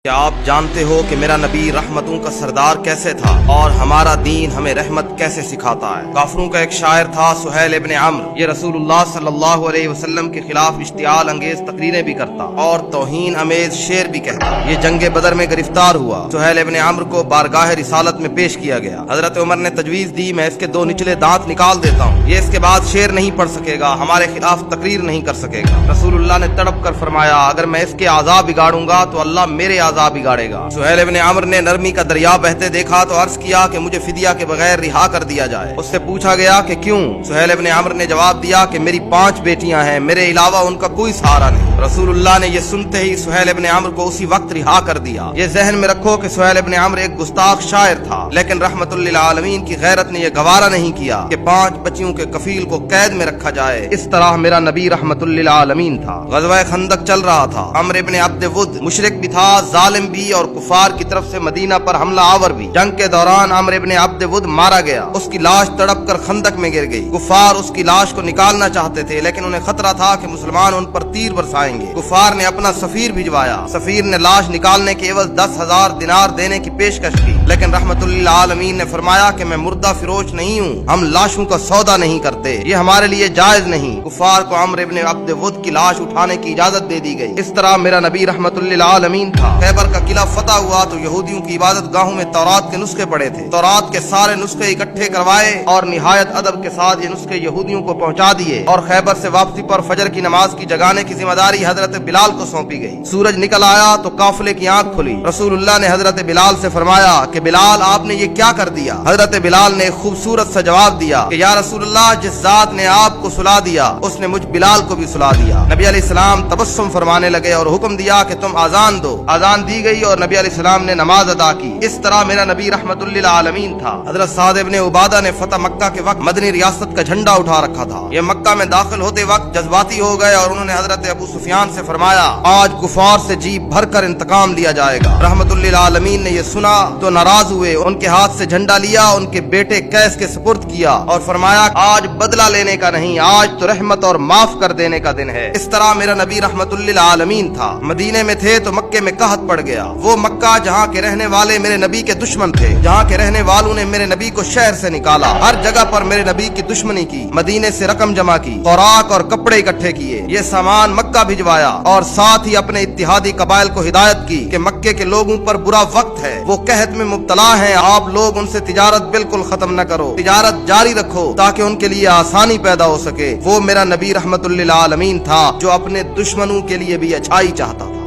کیا آپ جانتے ہو کہ میرا نبی رحمتوں کا سردار کیسے تھا اور ہمارا دین ہمیں رحمت کیسے سکھاتا ہے؟ کافروں کا ایک شاعر تھا سہیل ابن عمرو، یہ رسول اللہ صلی اللہ علیہ وسلم کے خلاف اشتعال انگیز تقریریں بھی کرتا اور توہین امیز شعر بھی کہتا۔ یہ جنگ بدر میں گرفتار ہوا۔ سہیل ابن عمرو کو بارگاہ رسالت میں پیش کیا گیا۔ حضرت عمر نے تجویز دی میں اس کے 2 نچلے دانت نکال دیتا ہوں، یہ اس کے بعد شعر نہیں پڑھ سکے گا، ہمارے خلاف تقریر نہیں کر سکے گا۔ رسول اللہ نے تڑپ کر فرمایا اگر میں اس کے اعضاء بگاڑوں گا تو اللہ میرے اعضاء بگاڑے گا۔ سہیل ابن عمرو نے نرمی کا دریا بہتے دیکھا تو عرض کیا کہ مجھے فدیہ کے بغیر رہا کر دیا جائے۔ اس سے پوچھا گیا کہ کیوں؟ سہیل ابن عمرو نے جواب دیا کہ میری 5 بیٹیاں ہیں، میرے علاوہ ان کا کوئی سہارا نہیں۔ رسول اللہ نے یہ سنتے ہی سہیل ابن عمرو کو اسی وقت رہا کر دیا۔ یہ ذہن میں رکھو کہ سہیل ابن عمرو ایک گستاخ شاعر تھا، لیکن رحمت للعالمین کی غیرت نے یہ گوارا نہیں کیا کہ 5 بچیوں کے کفیل کو قید میں رکھا جائے۔ اس طرح میرا نبی رحمت للعالمین تھا۔ غزوہ خندق چل رہا تھا، عمرو ابن عبد ود مشرک بھی تھا، ظالم بھی اور کفار کی طرف سے مدینہ پر حملہ آور بھی۔ جنگ کے دوران عمرو ابن عبد ود مارا گیا، اس کی لاش تڑپ کر خندق میں گر گئی۔ کفار اس کی لاش کو نکالنا چاہتے تھے، لیکن انہیں خطرہ تھا کہ مسلمان ان پر تیر برسائیں گے۔ کفار نے اپنا سفیر بھجوایا، سفیر نے لاش نکالنے کے عوض 10,000 دینار دینے کی پیشکش کی، لیکن رحمت للعالمین نے فرمایا کہ میں مردہ فروش نہیں ہوں، ہم لاشوں کا سودا نہیں کرتے، یہ ہمارے لیے جائز نہیں۔ کفار کو عمرو ابن عبد ود کی لاش اٹھانے کی اجازت دے دی گئی۔ اس طرح میرا نبی رحمت للعالمین تھا۔ خیبر کا قلعہ فتح ہوا تو یہودیوں کی عبادت گاہوں میں تورات کے نسخے پڑے تھے۔ تورات کے سارے نسخے اکٹھے کروائے اور نہایت ادب کے ساتھ یہ نسخے یہودیوں کو پہنچا دیے، اور خیبر سے واپسی پر فجر کی نماز کی جگانے کی ذمہ داری حضرت بلال کو سونپی گئی۔ سورج نکل آیا تو قافلے کی آنکھ کھلی۔ رسول اللہ نے حضرت بلال سے فرمایا کہ بلال آپ نے یہ کیا کر دیا؟ حضرت بلال نے ایک خوبصورت سا جواب دیا کہ یا رسول اللہ جس ذات نے آپ کو سلا دیا اس نے مجھ بلال کو بھی سلا دیا۔ نبی علیہ السلام تبسم فرمانے لگے اور حکم دیا کہ تم اذان دو۔ اذان دی گئی اور نبی علیہ السلام نے نماز ادا کی۔ اس طرح میرا نبی رحمت للعالمین تھا۔ حضرت سعد ابن عبادہ نے فتح مکہ کے وقت مدنی ریاست کا جھنڈا اٹھا رکھا تھا۔ یہ مکہ میں داخل ہوتے وقت جذباتی ہو گئے اور انہوں نے حضرت ابو سفیان سے فرمایا آج کفار سے جی بھر کر انتقام لیا جائے گا۔ رحمت للعالمین نے یہ سنا تو ناراض ہوئے، ان کے ہاتھ سے جھنڈا لیا، ان کے بیٹے قیس کے سپرد کیا اور فرمایا آج بدلہ لینے کا نہیں، آج تو رحمت اور معاف کر دینے کا دن ہے۔ اس طرح میرا نبی رحمت للعالمین تھا۔ مدینے میں تھے تو مکے میں قحط پڑ گیا، وہ مکہ جہاں کے رہنے والے میرے نبی کے دشمن تھے، جہاں کے رہنے والوں نے میرے نبی کو شہر سے نکالا، ہر جگہ پر میرے نبی کی دشمنی کی، مدینے سے رقم جمع کی، خوراک اور کپڑے اکٹھے کیے، یہ سامان مکہ بھجوایا اور ساتھ ہی اپنے اتحادی قبائل کو ہدایت کی کہ مکے کے لوگوں پر برا وقت ہے، وہ قحط میں مبتلا ہیں، آپ لوگ ان سے تجارت بالکل ختم نہ کرو، تجارت جاری رکھو تاکہ ان کے لیے آسانی پیدا ہو سکے۔ وہ میرا نبی رحمت للعالمین تھا جو اپنے دشمنوں کے لیے بھی اچھائی چاہتا تھا۔